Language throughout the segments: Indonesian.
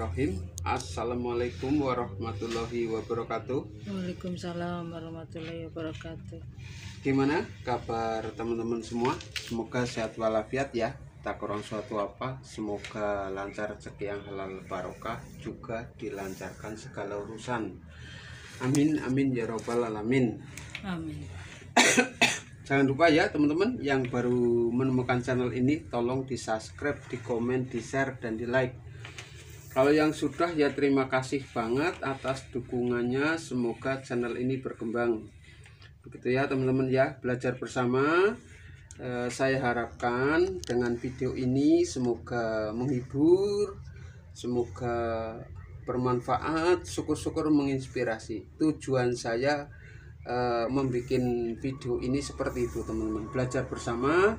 Bismillahirrahmanirrahim. Assalamualaikum warahmatullahi wabarakatuh. Waalaikumsalam warahmatullahi wabarakatuh. Gimana kabar teman-teman semua? Semoga sehat walafiat ya. Tak kurang suatu apa. Semoga lancar rezeki yang halal barokah, juga dilancarkan segala urusan. Amin amin ya robbal alamin. Amin. Jangan lupa ya teman-teman yang baru menemukan channel ini, tolong di subscribe, di komen, di share, dan di like. Kalau yang sudah ya terima kasih banget atas dukungannya. Semoga channel ini berkembang. Begitu ya teman-teman ya, belajar bersama. Saya harapkan dengan video ini semoga menghibur, semoga bermanfaat, syukur-syukur menginspirasi. Tujuan saya membuat video ini seperti itu teman-teman, belajar bersama,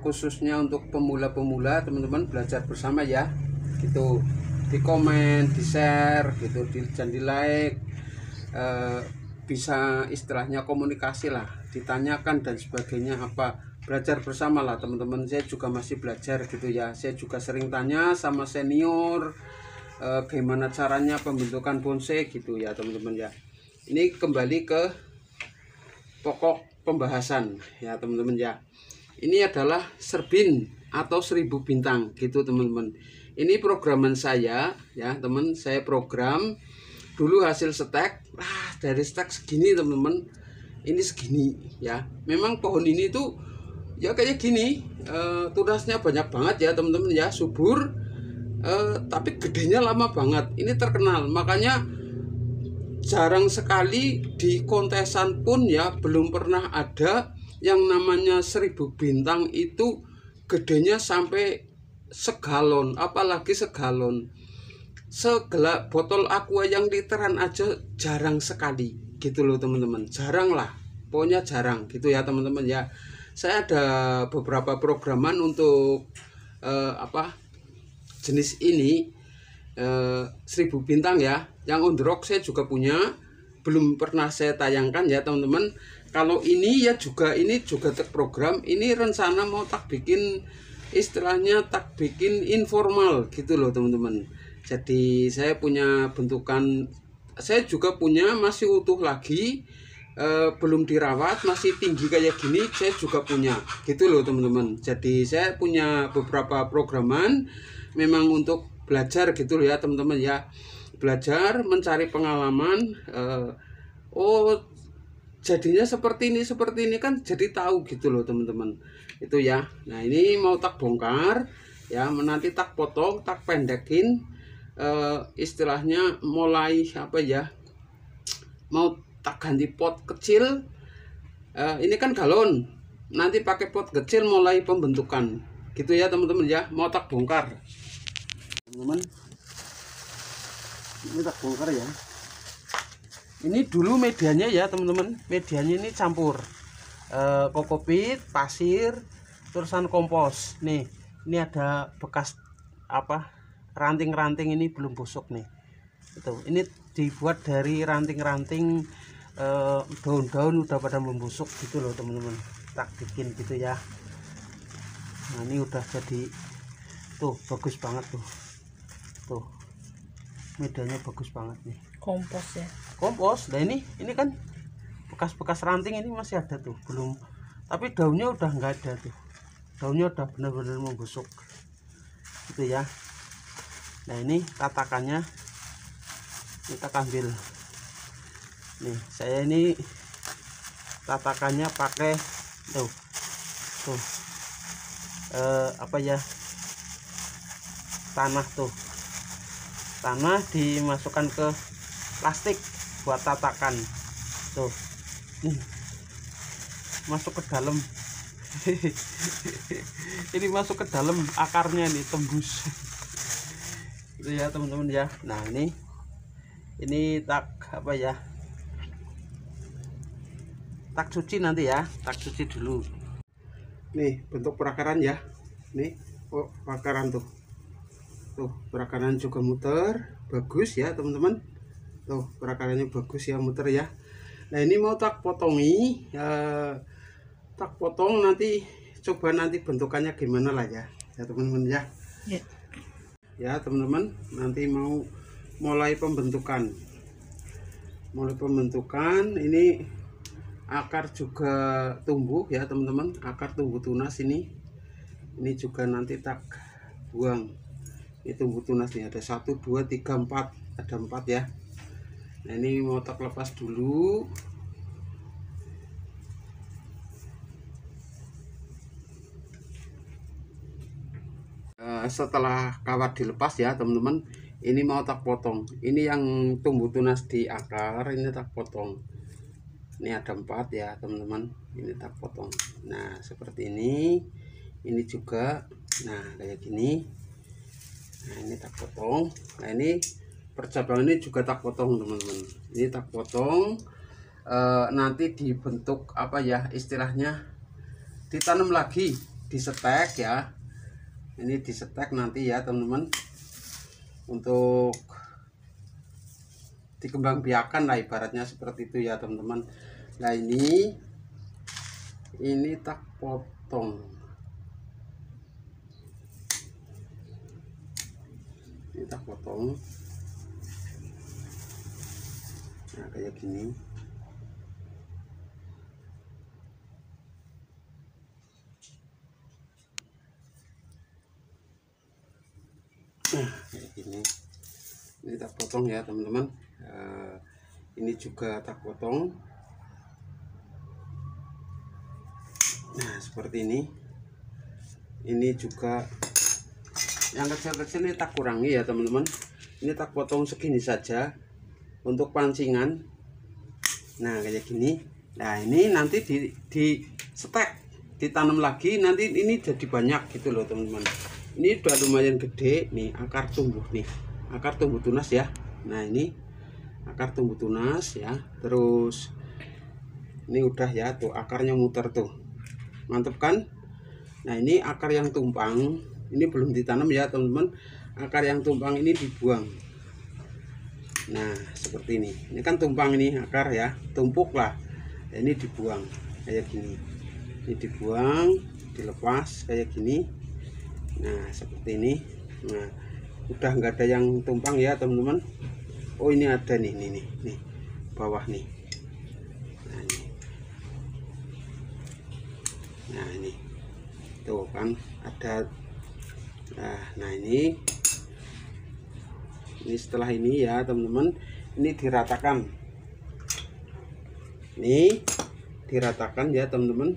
khususnya untuk pemula-pemula teman-teman, belajar bersama ya gitu, di komen, di share gitu, dan di like, bisa istilahnya komunikasi lah, ditanyakan dan sebagainya, apa, belajar bersama lah teman-teman. Saya juga masih belajar gitu ya, saya juga sering tanya sama senior gimana caranya pembentukan bonsai gitu ya teman-teman ya. Ini kembali ke pokok pembahasan ya teman-teman ya. Ini adalah serbin atau 1000 bintang gitu teman-teman. Ini programan saya ya teman, saya program dulu hasil stek. Dari stek segini teman-teman, ini segini ya. Memang pohon ini tuh ya kayak gini, tunasnya banyak banget ya teman-teman ya, subur, tapi gedenya lama banget. Ini terkenal, makanya jarang sekali di kontesan pun ya, belum pernah ada yang namanya 1000 bintang itu gedenya sampai segalon, apalagi segalon. Segelap botol aqua yang literan aja jarang sekali gitu loh teman-teman, jarang lah, pokoknya jarang gitu ya teman-teman ya. Saya ada beberapa programan untuk jenis ini, 1000 bintang ya. Yang on the rock saya juga punya, belum pernah saya tayangkan ya teman-teman. Kalau ini ya juga, ini juga terprogram, ini rencana mau tak bikin, istilahnya tak bikin informal gitu loh teman-teman. Jadi saya punya bentukan, saya juga punya masih utuh lagi, belum dirawat, masih tinggi kayak gini, saya juga punya gitu loh teman-teman. Jadi saya punya beberapa programan memang untuk belajar gitu loh ya teman-teman ya, belajar mencari pengalaman. Oh jadinya seperti ini kan, jadi tahu gitu loh teman-teman itu ya. Nah ini mau tak bongkar ya, nanti tak potong, tak pendekin, istilahnya mulai apa ya, mau tak ganti pot kecil. Ini kan galon, nanti pakai pot kecil mulai pembentukan gitu ya teman-teman ya. Mau tak bongkar teman-teman, ini tak bongkar ya. Ini dulu medianya ya teman-teman, medianya ini campur kokopit, pasir, terusan kompos. Nih ini ada bekas apa, ranting-ranting ini belum busuk nih itu. Ini dibuat dari ranting-ranting, daun-daun udah pada membusuk gitu loh teman-teman, tak bikin gitu ya. Nah ini udah jadi tuh, bagus banget tuh medianya, bagus banget nih, Kompos ya. kompos. Nah ini kan bekas-bekas ranting ini masih ada tuh, belum, tapi daunnya udah nggak ada tuh, daunnya udah benar-benar membusuk gitu ya. Nah ini tatakannya kita ambil nih, saya ini tatakannya pakai tuh apa ya, tanah dimasukkan ke plastik buat tatakan tuh, masuk ke dalam. Ini masuk ke dalam, akarnya nih tembus itu ya teman-teman ya. Nah ini tak apa ya, tak cuci nanti ya, tak cuci dulu. Nih bentuk perakaran ya, nih perakaran tuh perakaran juga muter, bagus ya teman-teman. Tuh perakarannya bagus ya, muter ya. Nah ini mau tak potongi, tak potong, nanti coba nanti bentukannya gimana lah ya teman-teman ya. ya teman-teman. Nanti mau mulai pembentukan. Ini akar juga tumbuh ya teman-teman, akar tumbuh tunas ini juga nanti tak buang. Ini tumbuh tunas nih, ada 1 2 3 4, ada 4 ya. Nah ini mau tak lepas dulu. Setelah kawat dilepas ya teman-teman, ini mau tak potong. Ini yang tumbuh tunas di akar, ini tak potong. Ini ada 4 ya teman-teman, ini tak potong. Nah seperti ini juga, nah kayak gini. Nah ini tak potong. Nah ini percabangan ini juga tak potong teman-teman, ini tak potong. Nanti dibentuk apa ya istilahnya, ditanam lagi, disetek ya. Ini disetek nanti ya teman-teman, untuk dikembangbiakan lah ibaratnya seperti itu ya teman-teman. Nah ini tak potong, ini tak potong. Nah kayak gini. Nah kayak gini, ini tak potong ya teman-teman. Ini juga tak potong. Nah seperti ini juga yang kecil-kecil ini tak kurangi ya teman-teman. Ini tak potong segini saja untuk pancingan. Nah kayak gini. Nah ini nanti di stek, ditanam lagi, nanti ini jadi banyak gitu loh teman-teman. Ini udah lumayan gede nih, akar tumbuh nih, akar tumbuh tunas ya. Nah ini akar tumbuh tunas ya. Terus ini udah ya tuh, akarnya muter tuh, mantep kan. Nah ini akar yang tumpang, ini belum ditanam ya teman-teman. Akar yang tumpang ini dibuang. Nah seperti ini kan tumpang, ini akar ya, tumpuk lah. Nah, ini dibuang kayak gini, ini dibuang, dilepas kayak gini. Nah seperti ini. Nah udah nggak ada yang tumpang ya teman-teman. Oh ini ada nih bawah nih. Nah ini tuh kan ada. Nah ini setelah ini ya teman-teman, ini diratakan, ini diratakan ya teman-teman.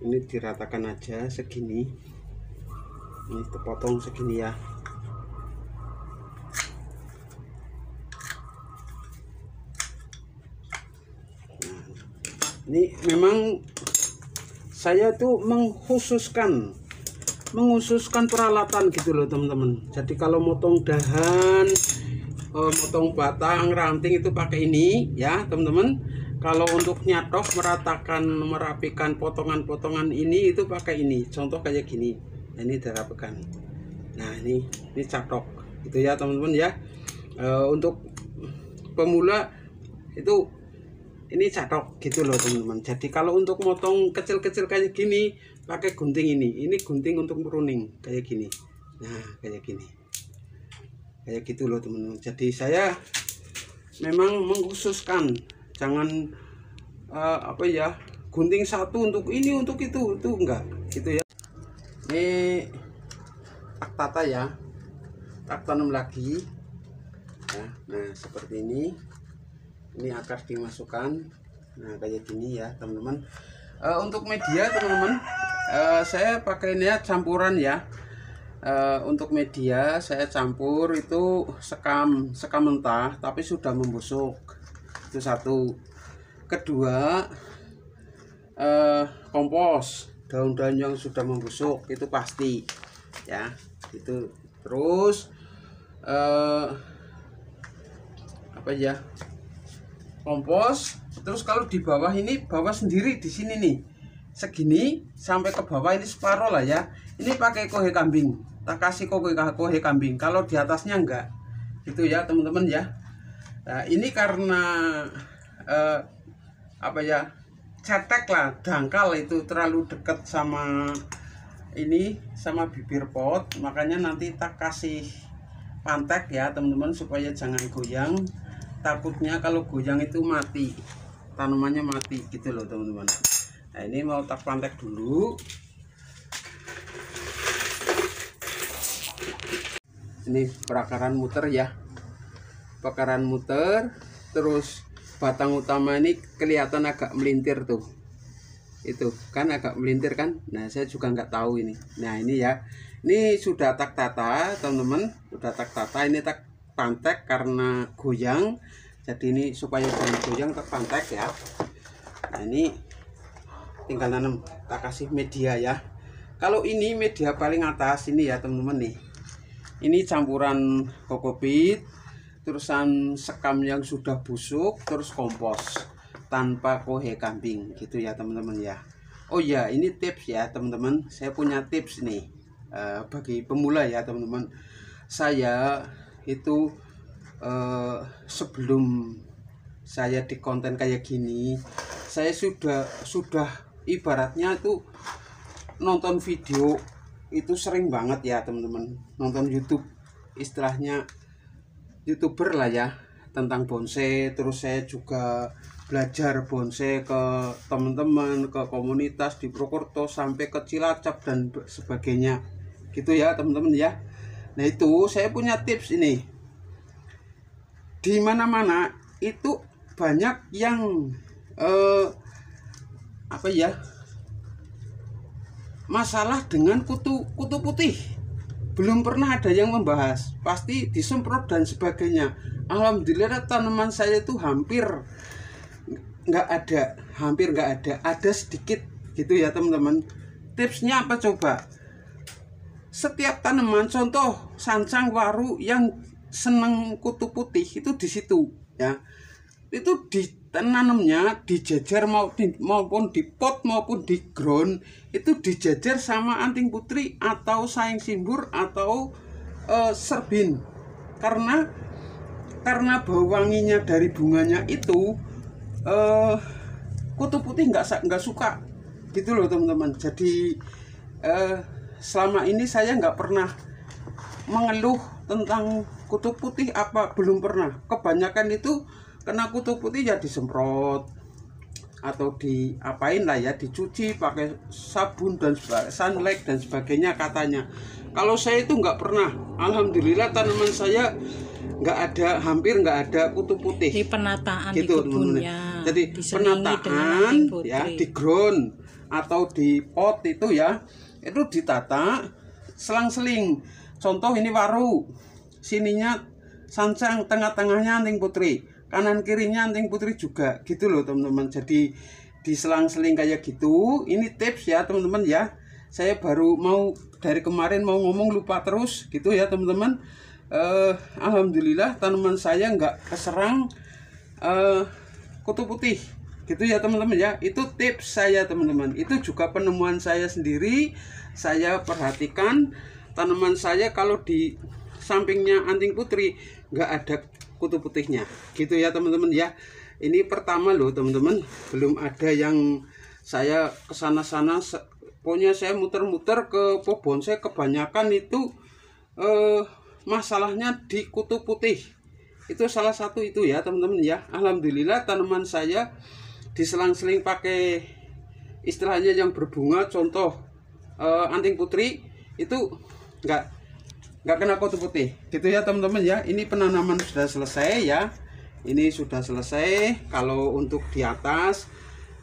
Ini diratakan aja segini, ini terpotong segini ya. Nah, ini memang saya tuh mengkhususkan peralatan gitu loh teman-teman. Jadi kalau motong dahan, motong batang, ranting itu pakai ini ya teman-teman. Kalau untuk nyatok, merapikan potongan-potongan ini itu pakai ini. Contoh kayak gini. Nah, ini dirapikan. Nah ini catok gitu ya teman-teman ya. Untuk pemula itu ini catok gitu loh teman-teman. Jadi kalau untuk motong kecil-kecil kayak gini pakai gunting ini gunting untuk pruning kayak gini. Nah kayak gini, kayak gitu loh teman-teman. Jadi saya memang mengkhususkan, jangan apa ya, gunting satu untuk ini untuk itu enggak gitu ya. Ini tak tata ya, tak tanam lagi ya. Nah seperti ini akar dimasukkan. Nah kayak gini ya teman-teman. Untuk media teman-teman, saya pakainya campuran ya. Untuk media saya campur itu sekam mentah tapi sudah membusuk, itu satu. Kedua, kompos daun-daun yang sudah membusuk itu pasti ya itu. Terus apa ya, kompos. Terus kalau di bawah ini, bawah sendiri di sini nih segini sampai ke bawah ini separuh lah ya, ini pakai kohe kambing, tak kasih kohe kambing. Kalau di atasnya enggak gitu ya teman-teman ya. Nah, ini karena apa ya, cetek lah, dangkal itu terlalu dekat sama ini sama bibir pot, makanya nanti tak kasih pantek ya teman-teman supaya jangan goyang. Takutnya kalau goyang itu mati, tanamannya mati gitu loh teman-teman. Nah ini mau tak pantek dulu. Ini perakaran muter ya, bakaran muter, terus batang utama ini kelihatan agak melintir tuh, itu kan agak melintir kan. Nah saya juga nggak tahu ini. Nah ini ya, ini sudah tak tata teman-teman, sudah tak tata. Ini tak pantek karena goyang, jadi ini supaya jangan goyang tak pantek ya. Nah ini tinggal nanam, tak kasih media ya. Kalau ini media paling atas ini ya teman-teman nih, ini campuran kokopit, terusan sekam yang sudah busuk, terus kompos tanpa kohe kambing gitu ya teman-teman ya. Oh ya, ini tips ya teman-teman, saya punya tips nih bagi pemula ya teman-teman. Saya itu sebelum saya di konten kayak gini, saya sudah ibaratnya tuh nonton video itu sering banget ya teman-teman, nonton YouTube, istilahnya YouTuber lah ya tentang bonsai. Terus saya juga belajar bonsai ke teman-teman, ke komunitas di Purwokerto sampai ke Cilacap dan sebagainya gitu ya teman-teman ya. Nah itu saya punya tips ini, di mana-mana itu banyak yang apa ya, masalah dengan kutu putih. Belum pernah ada yang membahas, pasti disemprot dan sebagainya. Alhamdulillah tanaman saya itu hampir nggak ada, ada sedikit gitu ya teman-teman. Tipsnya apa coba? Setiap tanaman, contoh sansang waru yang seneng kutu putih itu di situ ya, itu ditanamnya dijejer maupun di pot maupun di ground, itu dijejer sama anting putri atau saing simbur atau serbin, karena bau wanginya dari bunganya itu kutu putih nggak suka gitu loh teman-teman. Jadi selama ini saya nggak pernah mengeluh tentang kutu putih, apa belum pernah. Kebanyakan itu kena kutu putih ya disemprot atau diapain lah ya, dicuci pakai sabun dan sunlight dan sebagainya katanya. Kalau saya itu nggak pernah, alhamdulillah tanaman saya hampir nggak ada kutu putih. Di penataan gitu, di kebunnya, jadi penataan ya di ground atau di pot itu ya, itu ditata selang-seling. Contoh ini waru, sininya sansang, tengah-tengahnya anting putri, kanan kirinya anting putri juga gitu loh teman-teman. Jadi diselang-seling kayak gitu. Ini tips ya teman-teman ya, saya baru mau dari kemarin mau ngomong lupa terus gitu ya teman-teman. Alhamdulillah tanaman saya nggak keserang kutu putih gitu ya teman-teman ya. Itu tips saya teman-teman, itu juga penemuan saya sendiri. Saya perhatikan tanaman saya kalau di sampingnya anting putri nggak ada kutu putihnya gitu ya teman-teman ya. Ini pertama loh teman-teman, belum ada yang saya kesana-sana. Pokoknya saya muter-muter ke pohon bonsai, kebanyakan itu masalahnya di kutu putih. Itu salah satu itu ya teman-teman ya. Alhamdulillah tanaman saya diselang-seling pakai istilahnya yang berbunga, contoh anting putri itu nggak kena kutu putih gitu ya teman-teman ya. Ini penanaman sudah selesai ya, ini sudah selesai. Kalau untuk di atas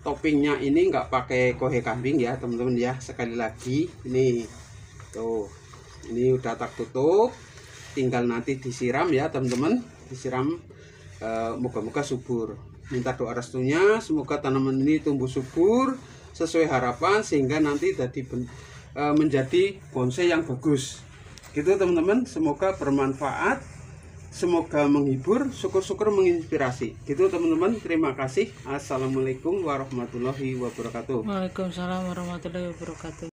toppingnya ini nggak pakai kohe kambing ya teman-teman ya. Sekali lagi ini tuh, ini udah tak tutup, tinggal nanti disiram ya teman-teman, disiram. Moga-moga subur. Minta doa restunya, semoga tanaman ini tumbuh subur sesuai harapan, sehingga nanti menjadi bonsai yang bagus gitu teman-teman. Semoga bermanfaat, semoga menghibur, syukur-syukur menginspirasi gitu teman-teman. Terima kasih. Assalamualaikum warahmatullahi wabarakatuh. Waalaikumsalam warahmatullahi wabarakatuh.